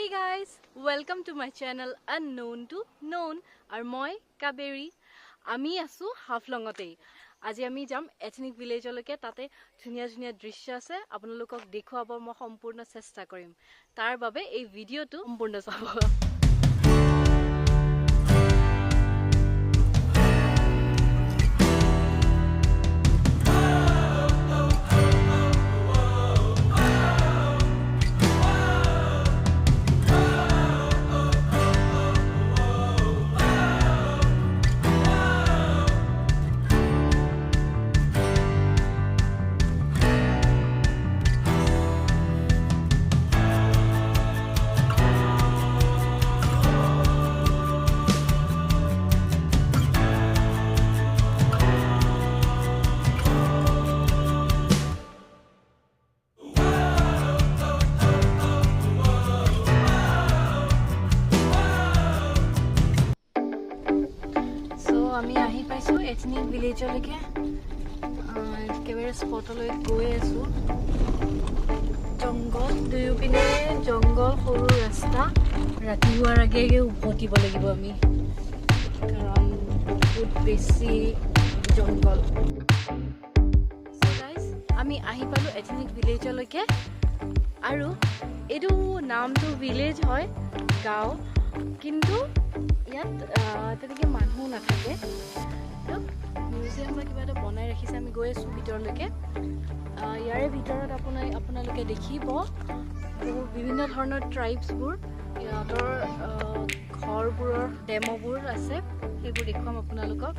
Hey guys, welcome to my channel Unknown to Known R মই কাবেৰী আমি আছো হাফলঙতেই আজি আমি যাম এথনিক ভিলেজলৈকে তাতে ধুনীয়া ধুনীয়া দৃশ্য আছে আপোনালোকক দেখুৱাব মই সম্পূৰ্ণ চেষ্টা কৰিম তাৰ বাবে এই ভিডিঅটো সম্পূৰ্ণ চাব আমি আহি পাইছো এথনিক ভিলেজলৈকে একেবাৰে স্পটলৈ গৈ আছো জংগল দুয়োপিনে জংগল সৰু ৰাস্তা ৰাতি হোৱাৰ আগে আগে উভতিব লাগিব আমি কাৰণ বহুত বেছি জংগল আমি আহি পালো এথনিক ভিলেজলৈকে আৰু এইটো নামটো ভিলেজ হয় গাঁও কিন্তু ইয়াত তেনেকৈ মানুহ নাথাকে মিউজিয়াম বা কিবা এটা বনাই ৰাখিছে আমি গৈ আছোঁ ভিতৰলৈকে ইয়াৰে ভিতৰত আপোনালোকে দেখিব বিভিন্ন ধৰণৰ ট্ৰাইবছবোৰ ইহঁতৰ ঘৰবোৰৰ ডেম'বোৰ আছে সেইবোৰ দেখুৱাম আপোনালোকক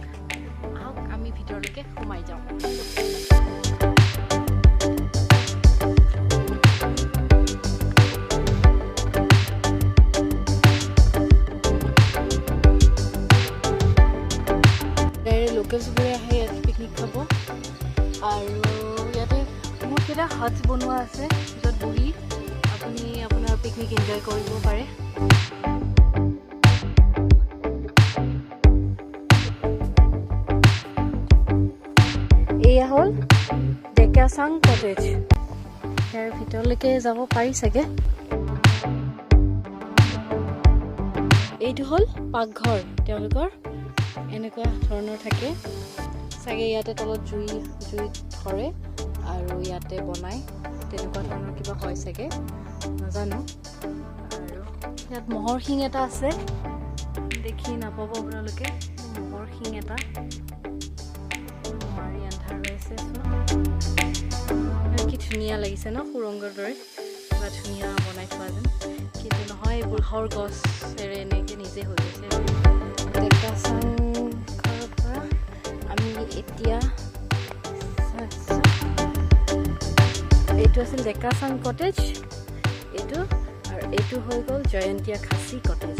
আহক আমি ভিতৰলৈকে সোমাই যাওঁ লোকেলছবোৰে আহে ইয়াত পিকনিক খাব আৰু ইয়াতে বহুত কেইটা হাট বনোৱা আছে য'ত বহি আপুনি আপোনাৰ পিকনিক এনজয় কৰিব পাৰে এয়া হ'ল ডেকাচাং কটেজ ইয়াৰ ভিতৰলৈকে যাব পাৰি চাগে এইটো হ'ল পাকঘৰ তেওঁলোকৰ এনেকুৱা ধৰণৰ থাকে চাগে ইয়াতে তলত জুই ধৰে আৰু ইয়াতে বনাই তেনেকুৱা ধৰণৰ কিবা হয় চাগে নাজানো আৰু ইয়াত মহৰ শিং এটা আছে দেখি নাপাব আপোনালোকে মহৰ শিং এটা মাৰি আন্ধাৰ হৈ আছে কি ধুনীয়া লাগিছে ন সুৰংগৰ দৰে কিবা ধুনীয়া বনাই থোৱা যেন কিন্তু নহয় এইবোৰ ঘৰ গছেৰে এনেকৈ নিজে হৈ গৈছে ডেকাচাং এতিয়া এইটো আছিল ডেকাচাং কটেজ এইটো আৰু এইটো হৈ গ'ল জয়ন্তীয়া খাচী কটেজ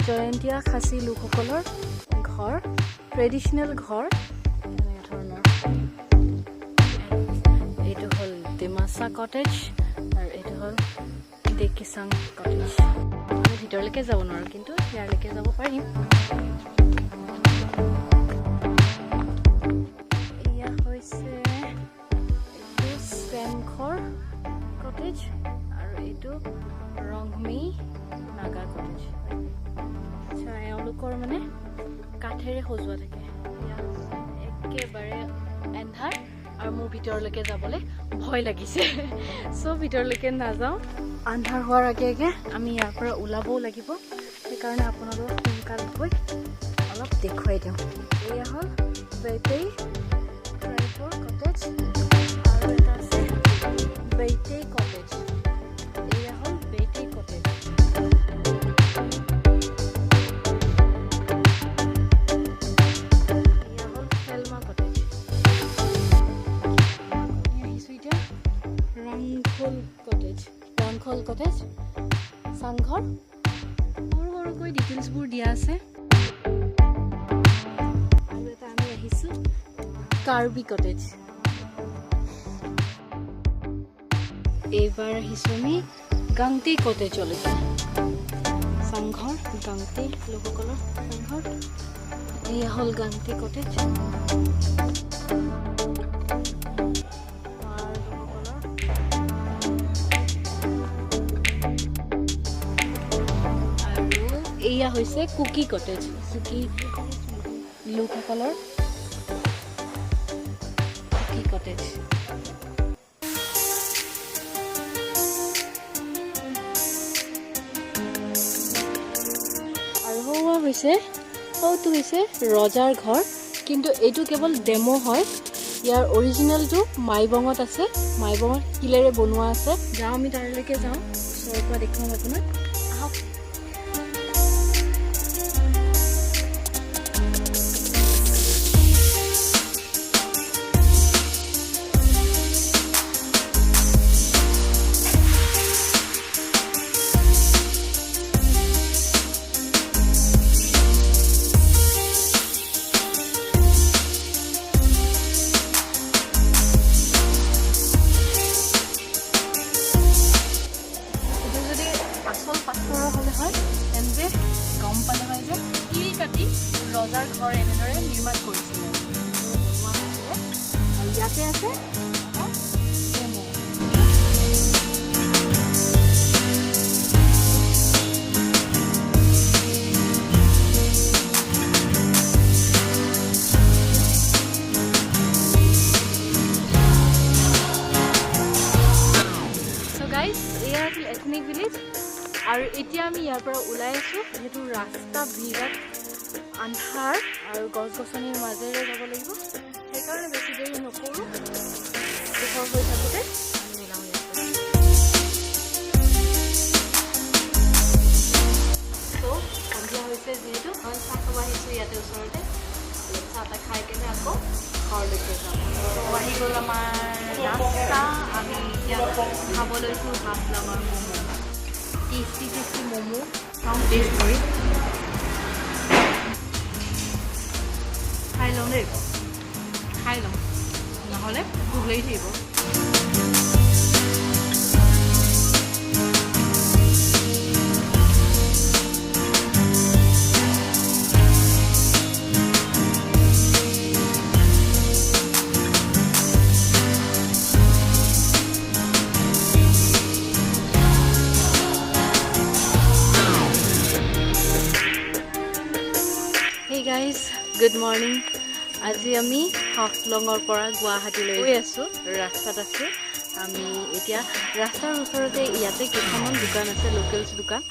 জয়ন্তীয়া খাচী লোকসকলৰ ঘৰ ট্ৰেডিশ্যনেল ঘৰ এনেধৰণৰ এইটো হ'ল ডিমাচা কটেজ আৰু এইটো হ'ল ডেকাচাং কটেজ আমি ভিতৰলৈকে যাব নোৱাৰোঁ কিন্তু ইয়ালৈকে যাব পাৰিম কটেজ আৰু এইটো ৰংমেই নাগা কটেজ আচ্ছা এওঁলোকৰ মানে কাঠেৰে সজোৱা থাকে একেবাৰে এন্ধাৰ আৰু মোৰ ভিতৰলৈকে যাবলৈ ভয় লাগিছে চ' ভিতৰলৈকে নাযাওঁ আন্ধাৰ হোৱাৰ আগে আগে আমি ইয়াৰ পৰা ওলাবও লাগিব সেইকাৰণে আপোনালোকক সোনকালকৈ অলপ দেখুৱাই দিওঁ এয়া হ'ল বেইটেই ট্ৰাইবৰ কটেজ আৰু এটা আছে বেইটেই কটেজ এয়া হ'ল বেইটেই কটেজ এয়া হ'ল খেলমা কটেজ আহিছোঁ এতিয়া ৰাংখল কটেজ চাংঘৰ সৰু সৰুকৈ ডিটেইলছবোৰ দিয়া আছে আৰু এটা আমি আহিছোঁ কাৰ্বি কটেজ এইবাৰ আহিছোঁ আমি গাংটি কটেজলৈকে চাংঘৰ গাংটি লোকসকলৰ চাংঘৰ এয়া হ'ল গাংটি কটেজ এয়া হৈছে কুকি কটেজ কুকি লোকসকলৰ কুকি কটেজ হৈছে ওটো হৈছে ৰজাৰ ঘৰ কিন্তু এইটো কেৱল ডেমো হয় ইয়াৰ অৰিজিনেলটো মাইবঙত আছে মাইবঙত কিলেৰে বনোৱা আছে যাওঁ আমি তালৈকে যাওঁ ওচৰৰ পৰা দেখাম আপোনাক আহক ৰজাৰ ঘৰ এনেদৰে নিৰ্মাণ কৰিছিলে আৰু ইয়াতে আছে এথনিক ভিলেজ আৰু এতিয়া আমি ইয়াৰ পৰা ওলাই আছো যেহেতু ৰাস্তা বিৰাট আন্ধাৰ আৰু গছ গছনিৰ মাজেৰে যাব লাগিব সেইকাৰণে বেছি দেৰি নকৰোঁ দুখৰ হৈ থাকোঁতে ত' সন্ধিয়া হৈছে যিহেতু মই চাহ খাব আহিছোঁ ইয়াতে ওচৰতে চাহ তাহ খাই কেনে আকৌ ঘৰলৈকে যাম আহি গ'ল আমাৰ ৰাস্তা আমি এতিয়া খাব লৈছোঁ হাফলঙৰ ম'ম' টেষ্টি টেষ্টি ম'ম' খাওঁ টেষ্ট কৰি খাই লওঁ দেই খাই লওঁ নহ'লে ভোক লাগি থাকিব গাইজ গুড মৰ্ণিং আজি আমি হাফলঙৰ পৰা গুৱাহাটীলৈ গৈ আছোঁ ৰাস্তাত আছোঁ আমি এতিয়া ৰাস্তাৰ ওচৰতে ইয়াতে কেইখনমান দোকান আছে লোকেলছ দোকান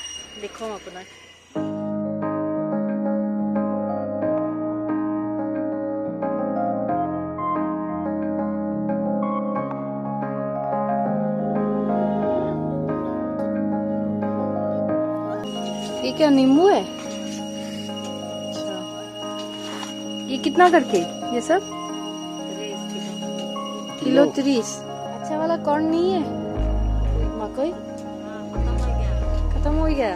দেখুৱাম আপোনাক ये क्या नींबू है ये कितना करके ये सब किलो 30 अच्छा वाला कॉर्न नहीं है मकई खत्म हो गया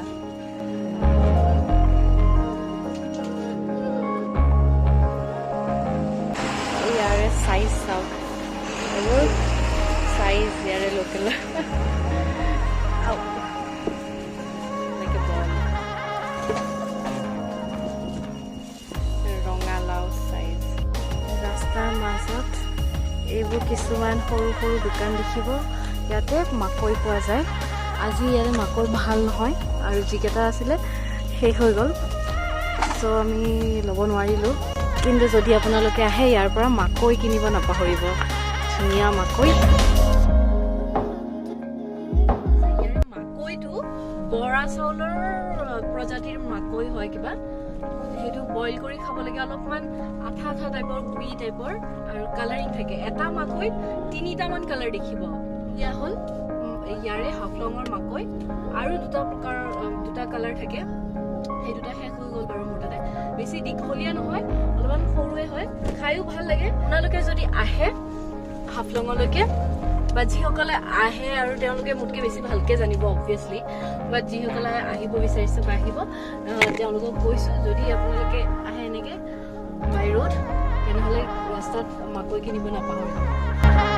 यार साइज सब साइज यार लोकल মাজত এইবোৰ কিছুমান সৰু সৰু দোকান দেখিব ইয়াতে মাকৈ পোৱা যায় আজি ইয়াতে মাকৈ ভাল নহয় আৰু যিকেইটা আছিলে শেষ হৈ গ'ল চ' আমি ল'ব নোৱাৰিলোঁ কিন্তু যদি আপোনালোকে আহে ইয়াৰ পৰা মাকৈ কিনিব নাপাহৰিব ধুনীয়া মাকৈ মাকৈটো বৰা চাউলৰ প্ৰজাতিৰ মাকৈ হয় কিবা সেইটো বইল কৰি খাব লাগে অলপমান আঠা আঠা টাইপৰ গুড়ি টাইপৰ আৰু কালাৰিং থাকে এটা মাকৈ তিনিটামান কালাৰ দেখিব ইয়া হ'ল ইয়াৰে হাফলঙৰ মাকৈ আৰু দুটা কালাৰ থাকে সেই দুটা শেষ হৈ গ'ল বাৰু মোৰ তাতে বেছি দীঘলীয়া নহয় অলপমান সৰুৱে হয় খায়ো ভাল লাগে আপোনালোকে যদি আহে হাফলঙলৈকে বা যিসকলে আহে আৰু তেওঁলোকে মোতকৈ বেছি ভালকৈ জানিব অবভিয়াছলি বা যিসকলে আহিব বিচাৰিছে বা আহিব তেওঁলোকক কৈছোঁ যদি আপোনালোকে আহে এনেকৈ বাই ৰোড তেনেহ'লে ৰাস্তাত মাকৈ কিনিব নাপাহৰিব